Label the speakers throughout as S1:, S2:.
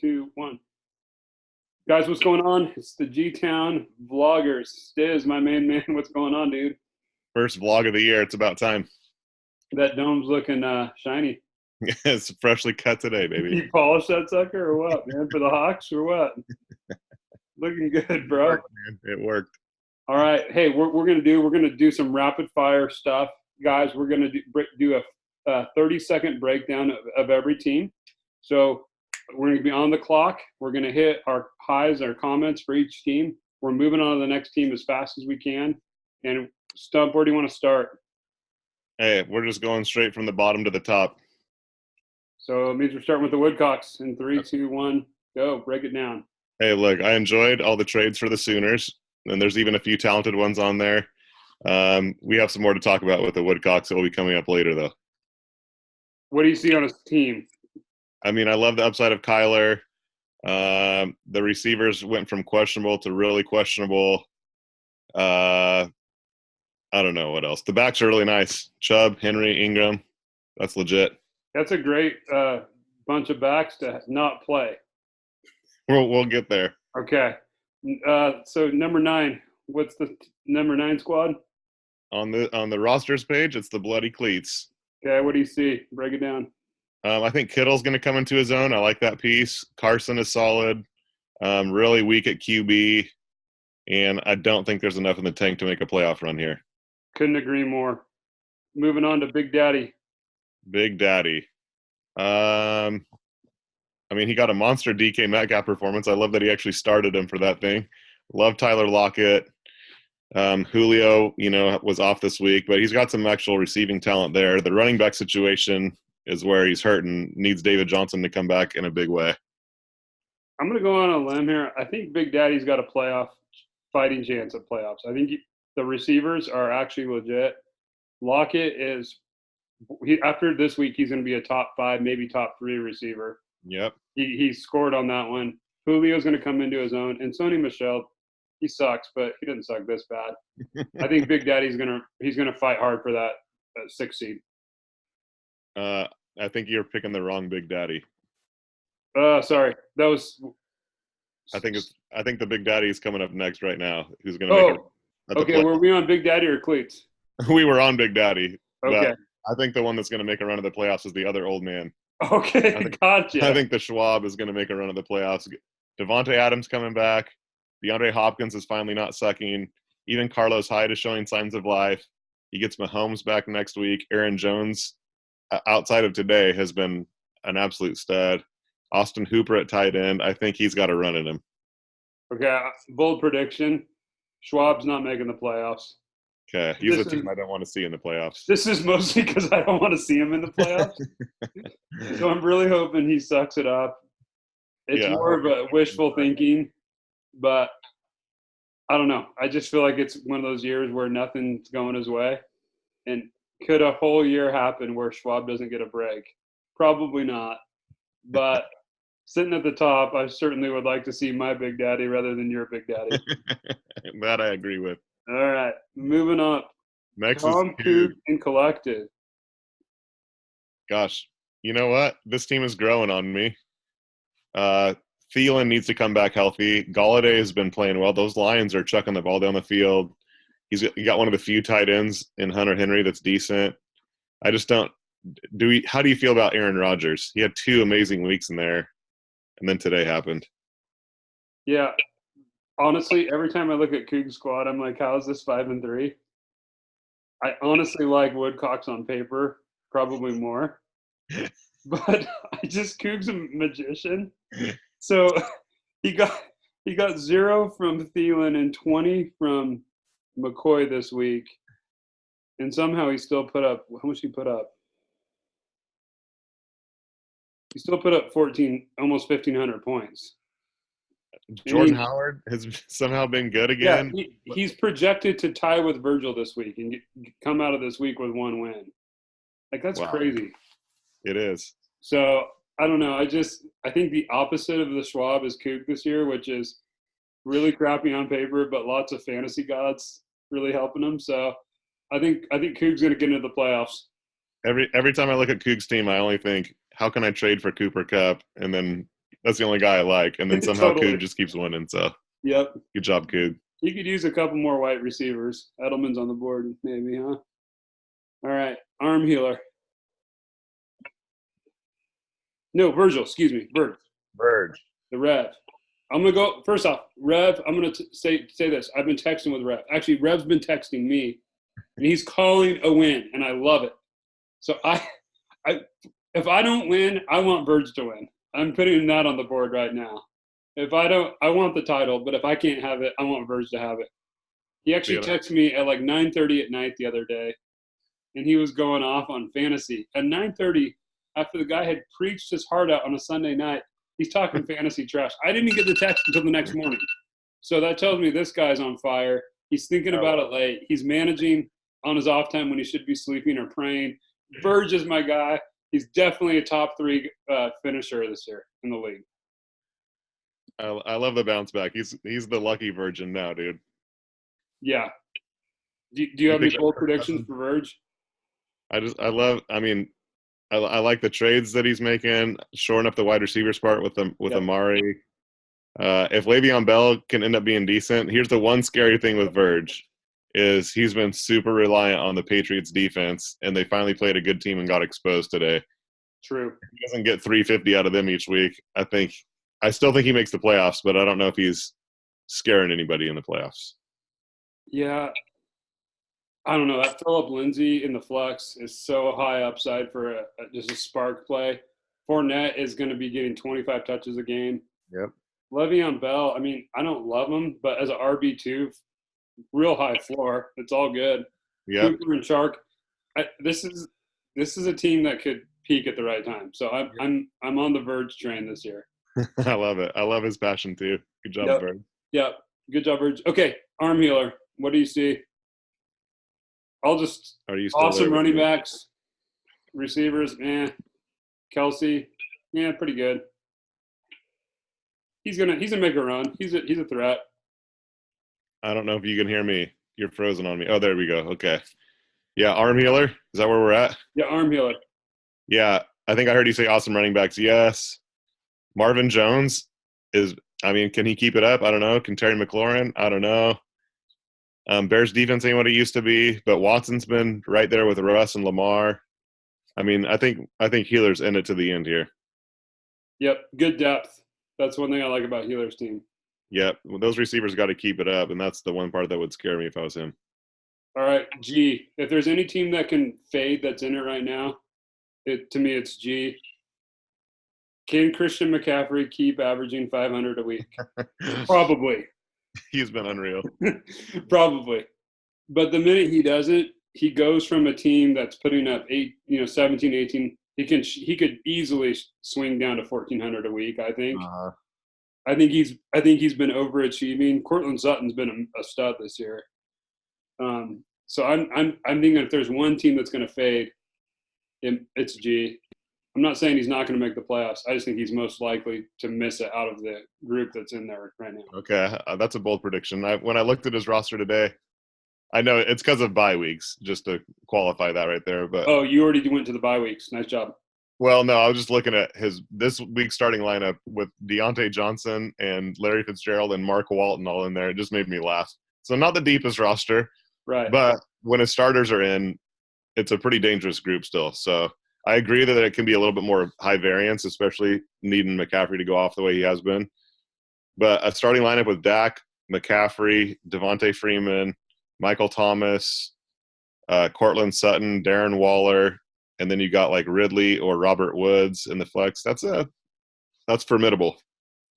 S1: 2, 1. Guys, what's going on? It's the Gtown vloggers. Stiz, my main man. What's going on, dude?
S2: First vlog of the year. It's about time.
S1: That dome's looking shiny.
S2: It's freshly cut today, baby.
S1: You polished that sucker or what, man? For the Hawks or what? Looking good, bro.
S2: It worked, man. It worked.
S1: All right. Hey, we're gonna do some rapid fire stuff, guys. We're gonna do a 30-second breakdown of every team. So we're gonna be on the clock. We're gonna hit our highs, our comments for each team. We're moving on to the next team as fast as we can. And Stump, where do you want to start?
S2: Hey, we're just going straight from the bottom to the top.
S1: So it means we're starting with the Woodcocks in 3, 2, 1, go. Break it down.
S2: Hey, look, I enjoyed all the trades for the Sooners, and there's even a few talented ones on there. We have some more to talk about with the Woodcocks that will be coming up later, though.
S1: What do you see on his team?
S2: I mean, I love the upside of Kyler. The receivers went from questionable to really questionable. I don't know what else. The backs are really nice. Chubb, Henry, Ingram. That's legit.
S1: That's a great bunch of backs to not play.
S2: We'll get there.
S1: Okay. So number 9, what's the number 9 squad?
S2: On the rosters page, it's the Bloody Cleats.
S1: Okay, what do you see? Break it down.
S2: I think Kittle's going to come into his own. I like that piece. Carson is solid. Really weak at QB, and I don't think there's enough in the tank to make a playoff run here.
S1: Couldn't agree more. Moving on to Big Daddy.
S2: Big Daddy. I mean, he got a monster DK Metcalf performance. I love that he actually started him for that thing. Love Tyler Lockett. Julio, was off this week, but he's got some actual receiving talent there. The running back situation is where he's hurt and needs David Johnson to come back in a big way.
S1: I'm going to go on a limb here. I think Big Daddy's got a fighting chance at playoffs. I think the receivers are actually legit. Lockett is after this week, he's going to be a top 5, maybe top 3 receiver.
S2: Yep.
S1: He scored on that one. Julio's going to come into his own. And Sony Michel, he sucks, but he didn't suck this bad. I think Big Daddy's he's gonna fight hard for that 6th seed.
S2: I think you're picking the wrong Big Daddy.
S1: Sorry, that was.
S2: I think the Big Daddy is coming up next right now. Who's gonna make it?
S1: Okay, were we on Big Daddy or Cleats?
S2: We were on Big Daddy.
S1: Okay.
S2: I think the one that's gonna make a run of the playoffs is the other old man.
S1: Okay, gotcha.
S2: I think the Schwab is gonna make a run of the playoffs. Devontae Adams coming back. DeAndre Hopkins is finally not sucking. Even Carlos Hyde is showing signs of life. He gets Mahomes back next week. Aaron Jones, outside of today, has been an absolute stud. Austin Hooper at tight end. I think he's got a run in him.
S1: Okay, bold prediction. Schwab's not making the playoffs.
S2: Okay, he's a team I don't want to see in the playoffs.
S1: This is mostly because I don't want to see him in the playoffs. So I'm really hoping he sucks it up. It's more of a wishful thinking. But I don't know. I just feel like it's one of those years where nothing's going his way. And could a whole year happen where Schwab doesn't get a break? Probably not. But sitting at the top, I certainly would like to see my Big Daddy rather than your Big Daddy.
S2: That I agree with.
S1: All right. Moving up.
S2: Next
S1: Tom Coog and Collective.
S2: Gosh, you know what? This team is growing on me. Thielen needs to come back healthy. Galladay has been playing well. Those Lions are chucking the ball down the field. He got one of the few tight ends in Hunter Henry that's decent. I just don't – how do you feel about Aaron Rodgers? He had 2 amazing weeks in there, and then today happened.
S1: Yeah. Honestly, every time I look at Coog's squad, I'm like, how is this 5-3? I honestly like Woodcocks on paper, probably more. But Coog's a magician. So he got 0 from Thielen and 20 from McCoy this week, and somehow he still put up. How much he put up? He still put up 14, almost 1,500 points.
S2: Jordan Howard has somehow been good again.
S1: Yeah, he's projected to tie with Virgil this week and come out of this week with 1 win. Like that's crazy.
S2: It is.
S1: So I don't know. I think the opposite of the Schwab is Coog this year, which is really crappy on paper, but lots of fantasy gods really helping him. So I think Coog's going to get into the playoffs.
S2: Every time I look at Coog's team, I only think, how can I trade for Cooper Kupp? And then That's the only guy I like. And then somehow
S1: Totally.
S2: Coog just keeps winning. So
S1: Yep.
S2: good job, Coog.
S1: You could use a couple more white receivers. Edelman's on the board, maybe, huh? All right. Arm healer. No, Virgil. Excuse me.
S2: Verge.
S1: The Rev. I'm gonna go first off. Rev. I'm gonna say this. I've been texting with Rev. Actually, Rev's been texting me, and he's calling a win, and I love it. So if I don't win, I want Verge to win. I'm putting that on the board right now. If I don't, I want the title, but if I can't have it, I want Verge to have it. He actually texted me at like 9:30 at night the other day, and he was going off on fantasy. At 9:30, after the guy had preached his heart out on a Sunday night, he's talking fantasy trash. I didn't get the text until the next morning. So that tells me this guy's on fire. He's thinking about it late. He's managing on his off time when he should be sleeping or praying. Verge is my guy. He's definitely a top 3 finisher this year in the league.
S2: I love the bounce back. He's the lucky virgin now, dude.
S1: Yeah. Do you have any bold predictions for Verge?
S2: I like the trades that he's making, shoring up the wide receiver spot with Amari. If Le'Veon Bell can end up being decent, here's the one scary thing with Verge is he's been super reliant on the Patriots defense, and they finally played a good team and got exposed today.
S1: True.
S2: If he doesn't get 350 out of them each week, I still think he makes the playoffs, but I don't know if he's scaring anybody in the playoffs.
S1: Yeah. I don't know. That Phillip Lindsay in the flex is so high upside for just a spark play. Fournette is going to be getting 25 touches a game.
S2: Yep.
S1: Le'Veon Bell, I mean, I don't love him, but as an RB2, real high floor. It's all good.
S2: Yeah.
S1: Cooper and Chark. This is a team that could peak at the right time. So I'm on the Verge train this year.
S2: I love it. I love his passion too. Good job, Verge.
S1: Yep. Good job, Verge. Okay, arm healer. What do you see? I'll just awesome running backs, receivers, Kelsey, pretty good. He's gonna make a run. He's a threat.
S2: I don't know if you can hear me. You're frozen on me. Oh, there we go. Okay. Yeah, arm healer. Is that where we're at?
S1: Yeah, arm healer.
S2: Yeah, I think I heard you say awesome running backs. Yes. Marvin Jones can he keep it up? I don't know. Can Terry McLaurin? I don't know. Bears defense ain't what it used to be, but Watson's been right there with Russ and Lamar. I mean, I think Healer's in it to the end here.
S1: Yep, good depth. That's one thing I like about Healer's team.
S2: Yep, well, those receivers got to keep it up, and that's the one part that would scare me if I was him.
S1: All right, G. If there's any team that can fade that's in it right now, to me it's G. Can Christian McCaffrey keep averaging 500 a week? Probably.
S2: He's been unreal.
S1: Probably. But the minute he doesn't, he goes from a team that's putting up 17, 18. He could easily swing down to 1,400 a week, I think. I think he's been overachieving. Cortland Sutton's been a stud this year. So I'm thinking if there's one team that's going to fade, it's G. I'm not saying he's not going to make the playoffs. I just think he's most likely to miss it out of the group that's in there right now.
S2: Okay, that's a bold prediction. When I looked at his roster today, I know it's because of bye weeks, just to qualify that right there. But
S1: you already went to the bye weeks. Nice job.
S2: Well, no, I was just looking at this week's starting lineup with Deontay Johnson and Larry Fitzgerald and Mark Walton all in there. It just made me laugh. So not the deepest roster,
S1: right?
S2: But when his starters are in, it's a pretty dangerous group still. So I agree that it can be a little bit more high variance, especially needing McCaffrey to go off the way he has been. But a starting lineup with Dak, McCaffrey, Devontae Freeman, Michael Thomas, Cortland Sutton, Darren Waller, and then you got like Ridley or Robert Woods in the flex. That's formidable.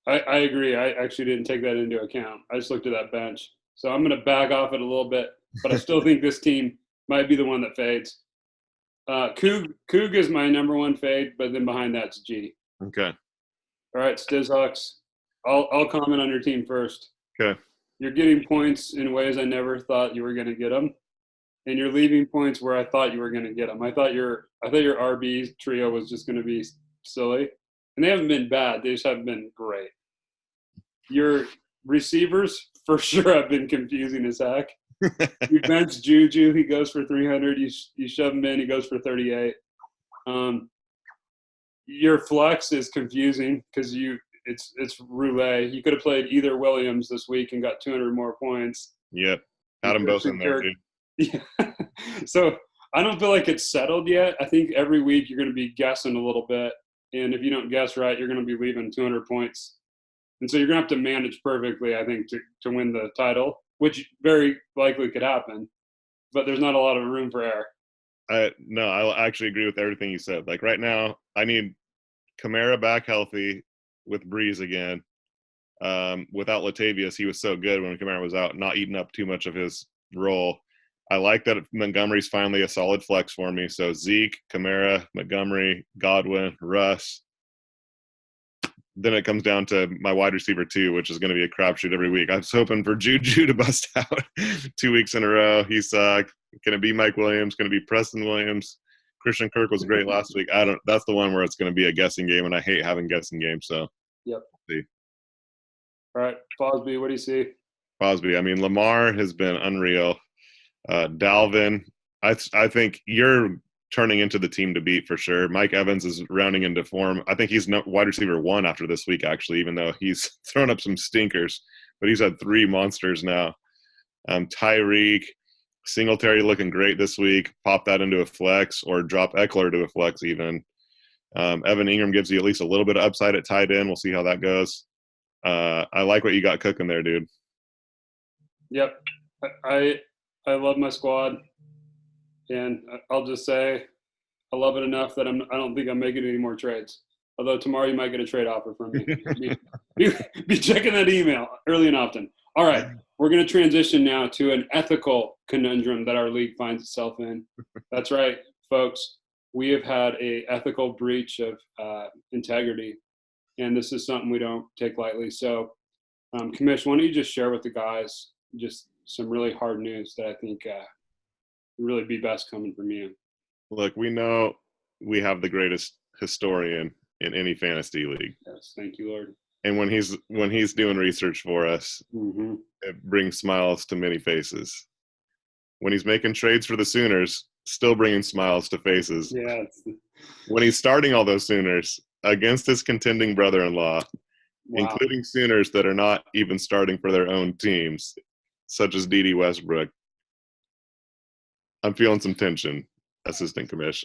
S1: I agree. I actually didn't take that into account. I just looked at that bench. So I'm going to back off it a little bit, but I still think this team might be the one that fades. Coog is my number one fade, but then behind that's G.
S2: Okay.
S1: All right, Stizhawks. I'll comment on your team first.
S2: Okay.
S1: You're getting points in ways I never thought you were going to get them, and you're leaving points where I thought you were going to get them. I thought your RB trio was just going to be silly, and they haven't been bad. They just haven't been great. Your receivers for sure have been confusing as heck. You bench Juju, he goes for 300. You shove him in, he goes for 38. Your flex is confusing because it's roulette. He could have played either Williams this week and got 200 more points.
S2: Yep. Had them both in there, too.
S1: Yeah. So I don't feel like it's settled yet. I think every week you're going to be guessing a little bit. And if you don't guess right, you're going to be leaving 200 points. And so you're going to have to manage perfectly, I think, to win the title, which very likely could happen. But there's not a lot of room for error.
S2: No, I actually agree with everything you said. Like right now, I need Kamara back healthy with Breeze again. Without Latavius, he was so good when Kamara was out, not eating up too much of his role. I like that Montgomery's finally a solid flex for me. So Zeke, Kamara, Montgomery, Godwin, Russ. Then it comes down to my wide receiver too, which is going to be a crapshoot every week. I was hoping for Juju to bust out 2 weeks in a row. He sucked. Can it be Mike Williams? Can it be Preston Williams? Christian Kirk was great last week. That's the one where it's going to be a guessing game, and I hate having guessing games. So,
S1: yep.
S2: See.
S1: All right, Fosby, what do you see?
S2: Fosby. I mean, Lamar has been unreal. Dalvin, I think you're turning into the team to beat for sure. Mike Evans is rounding into form. I think he's wide receiver 1 after this week, actually, even though he's thrown up some stinkers. But he's had 3 monsters now. Tyreek, Singletary looking great this week. Pop that into a flex or drop Eckler to a flex even. Evan Ingram gives you at least a little bit of upside at tight end. We'll see how that goes. I like what you got cooking there, dude.
S1: Yep. I love my squad. And I'll just say I love it enough that I don't think I'm making any more trades. Although tomorrow you might get a trade offer from me. be checking that email early and often. All right, we're going to transition now to an ethical conundrum that our league finds itself in. That's right, folks. We have had a ethical breach of integrity, and this is something we don't take lightly. So, Commish, why don't you just share with the guys just some really hard news that I think would really be best coming from you.
S2: Look, we know we have the greatest historian in any fantasy league.
S1: Yes, thank you, Lord.
S2: And when he's doing research for us, it brings smiles to many faces. When he's making trades for the Sooners, still bringing smiles to faces.
S1: Yes.
S2: When he's starting all those Sooners against his contending brother-in-law, including Sooners that are not even starting for their own teams, such as D.D. Westbrook, I'm feeling some tension, Assistant Commish.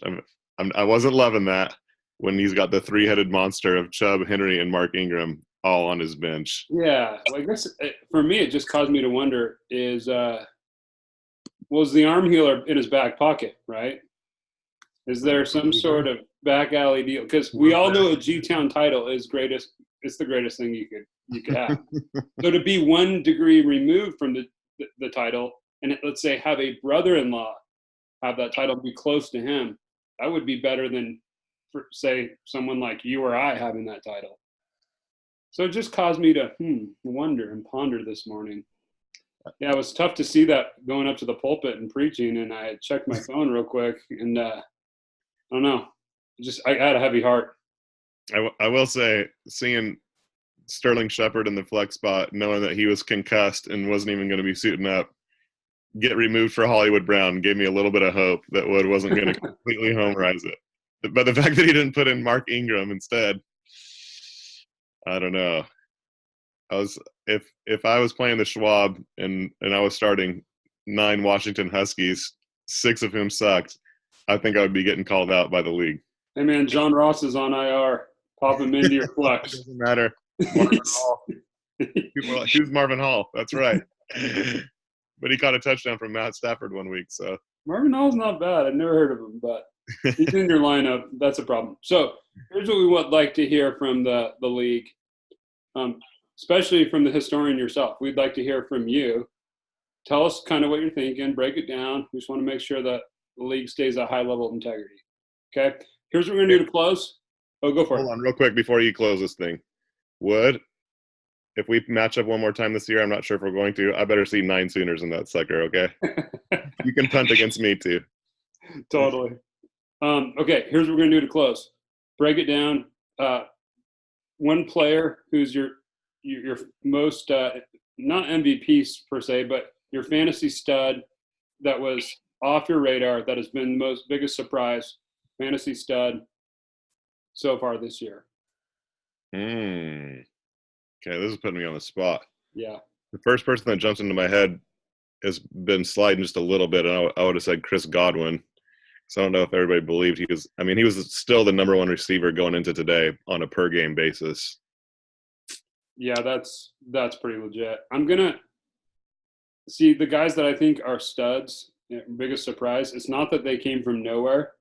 S2: I wasn't loving that when he's got the 3-headed monster of Chubb, Henry, and Mark Ingram all on his bench.
S1: Yeah, well, I guess for me it just caused me to wonder was the arm healer in his back pocket, right? Is there some sort of back alley deal? Because we all know a Gtown title is greatest. It's the greatest thing you could have. So to be 1 degree removed from the title, and let's say have a brother-in-law have that title be close to him, that would be better than, say, someone like you or I having that title. So it just caused me to wonder and ponder this morning. Yeah, it was tough to see that going up to the pulpit and preaching, and I checked my phone real quick, and I don't know. I had a heavy heart.
S2: I will say, seeing Sterling Shepard in the flex spot, knowing that he was concussed and wasn't even going to be suiting up, get removed for Hollywood Brown gave me a little bit of hope that Wood wasn't going to completely homerize it. But the fact that he didn't put in Mark Ingram instead, I don't know. If I was playing the Schwab and I was starting 9 Washington Huskies, 6 of whom sucked, I think I would be getting called out by the league.
S1: Hey man, John Ross is on IR. Pop him into your flex.
S2: Doesn't matter. Marvin Hall. Who's Marvin Hall? That's right. But he caught a touchdown from Matt Stafford 1 week. So
S1: Marvin Hall's not bad. I've never heard of him, but he's in your lineup. That's a problem. So here's what we would like to hear from the league, especially from the historian yourself. We'd like to hear from you. Tell us kind of what you're thinking. Break it down. We just want to make sure that the league stays at a high level of integrity. Okay? Here's what we're going to do to close. Oh, go for it.
S2: Hold on real quick before you close this thing. Wood, if we match up one more time this year, I'm not sure if we're going to. I better see 9 Sooners in that sucker, okay? You can punt against me too.
S1: Totally. Okay, here's what we're going to do to close. Break it down. One player who's your most, not MVP per se, but your fantasy stud that was off your radar, that has been the biggest surprise, fantasy stud so far this year.
S2: Okay, this is putting me on the spot.
S1: Yeah.
S2: The first person that jumps into my head has been sliding just a little bit, and I would have said Chris Godwin. So I don't know if everybody believed he was. I mean, he was still the number one receiver going into today on a per game basis.
S1: Yeah, that's pretty legit. I'm gonna see the guys that I think are studs. Biggest surprise. It's not that they came from nowhere.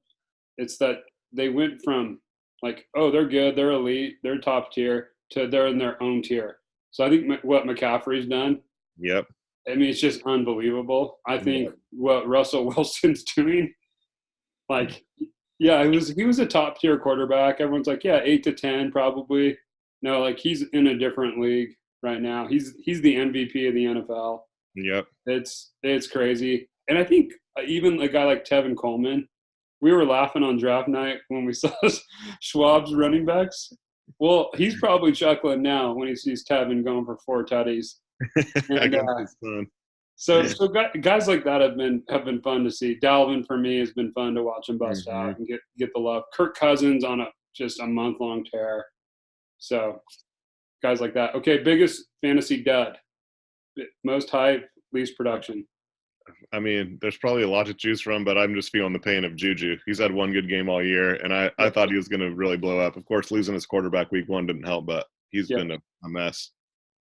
S1: It's that they went from like, oh, they're good, they're elite, they're top tier, to they're in their own tier. So I think what McCaffrey's done,
S2: Yep.
S1: I mean, it's just unbelievable. I think
S2: Yep.
S1: what Russell Wilson's doing, like, yeah, he was a top tier quarterback. Everyone's like, yeah, 8 to 10 probably. No, like he's in a different league right now. He's the MVP of the NFL.
S2: Yep.
S1: It's crazy. And I think even a guy like Tevin Coleman, we were laughing on draft night when we saw Schwab's running backs. Well, he's probably chuckling now when he sees Tevin going for 4 tutties. And
S2: Against his son.
S1: so guys like that have been fun to see. Dalvin for me has been fun to watch him bust out and get the love. Kirk Cousins on just a month-long tear. So guys like that. Okay, biggest fantasy dud. Most hype, least production.
S2: I mean, there's probably a lot to choose from, but I'm just feeling the pain of Juju. He's had one good game all year, and I thought he was going to really blow up. Of course, losing his quarterback week 1 didn't help, but he's been a mess.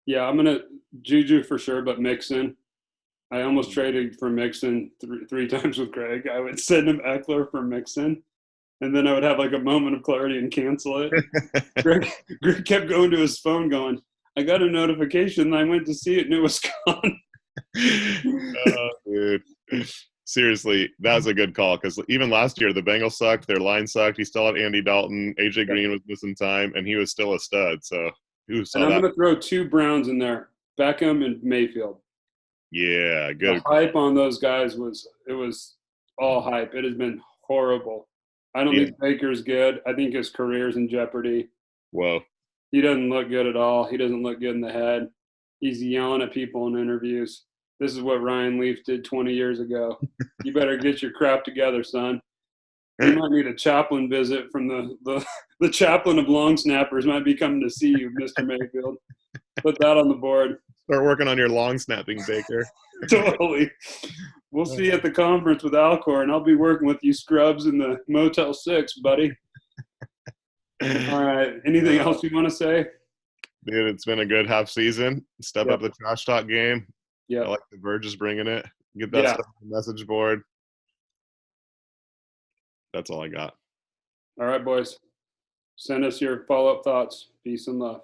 S1: Yeah, I'm going to Juju for sure, but Mixon. I almost traded for Mixon three times with Greg. I would send him Eckler for Mixon, and then I would have like a moment of clarity and cancel it. Greg kept going to his phone going, I got a notification, and I went to see it, and it was gone.
S2: Oh, dude. Seriously, that was a good call because even last year the Bengals sucked, their line sucked. He still had Andy Dalton, AJ Green was missing time, and he was still a stud. So who saw
S1: and I'm
S2: that?
S1: going to throw 2 Browns in there, Beckham and Mayfield.
S2: Yeah, good.
S1: The hype on those guys was all hype. It has been horrible. I don't think Baker's good. I think his career's in jeopardy.
S2: Whoa.
S1: He doesn't look good at all. He doesn't look good in the head. He's yelling at people in interviews. This is what Ryan Leaf did 20 years ago. You better get your crap together, son. You might need a chaplain visit from the chaplain of long snappers might be coming to see you, Mr. Mayfield. Put that on the board.
S2: Start working on your long snapping, Baker.
S1: Totally. We'll see you at the conference with Alcor, and I'll be working with you scrubs in the Motel 6, buddy. All right. Anything else you want to say?
S2: Dude, it's been a good half season. Step up the trash talk game.
S1: Yeah.
S2: I like the Verge is bringing it. Get that stuff on the message board. That's all I got.
S1: All right, boys. Send us your follow-up thoughts. Peace and love.